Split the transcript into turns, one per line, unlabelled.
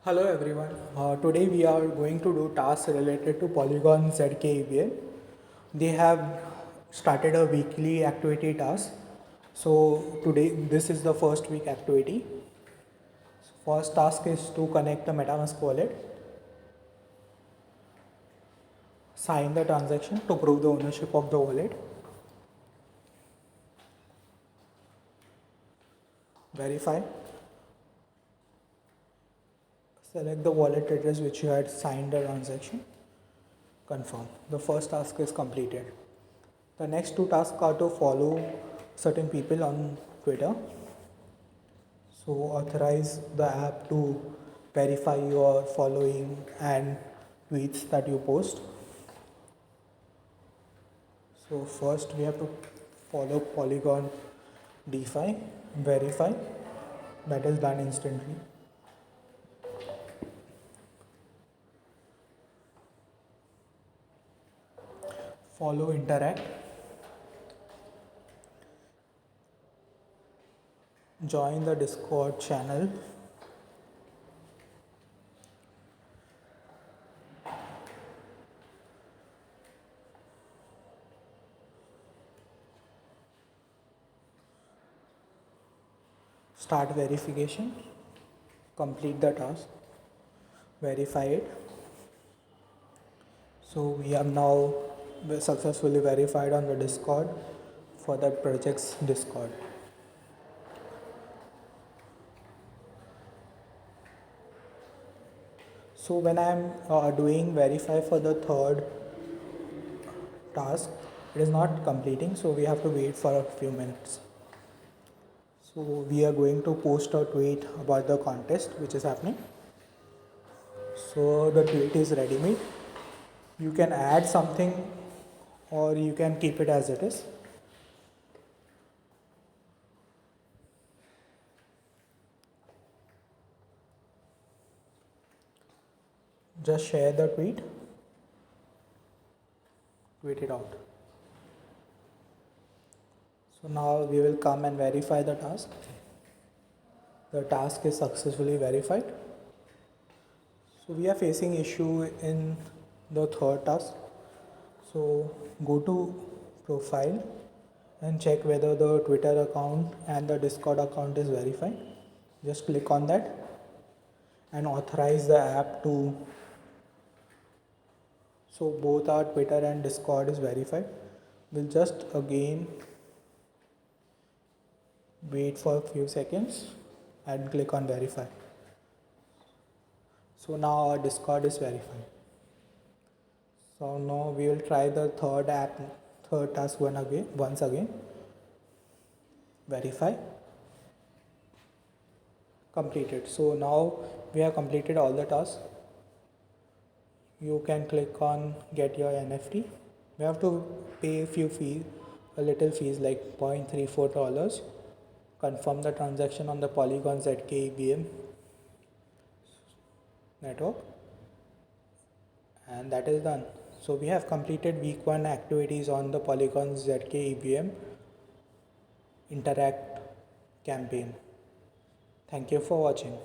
Hello everyone. Today we are going to do tasks related to Polygon ZkEVM. They have started a weekly activity task. So today this is the first week activity. First task is to connect the Metamask wallet, sign the transaction to prove the ownership of the wallet, verify, select the wallet address which you had signed the transaction, confirm. The first task is completed. The next two tasks are to follow certain people on Twitter. So authorize the app to verify your following and tweets that you post. So first we have to follow Polygon DeFi, verify, that is done instantly. Follow Intract, join the Discord channel, start verification, complete the task, verify it. So we have now successfully verified on the Discord for that project's Discord. So when I am doing verify for the third task, it is not completing, so we have to wait for a few minutes. So we are going to post a tweet about the contest which is happening. So the tweet is ready made. You can add something or you can keep it as it is. Just share the tweet, tweet it out. So now we will come and verify the task. The task is successfully verified. So we are facing issue in the third task. So go to profile and check whether the Twitter account and the Discord account is verified. Just click on that and authorize the app to. So both our Twitter and Discord is verified. We'll just again wait for a few seconds and click on verify. So now our Discord is verified. So now we will try the third task once again. Verify. Completed. So now we have completed all the tasks. You can click on get your NFT. We have to pay a little fees like $0.34. Confirm the transaction on the Polygon ZkEVM network, and that is done. So we have completed week 1 activities on the Polygon ZkEVM Interact campaign. Thank you for watching.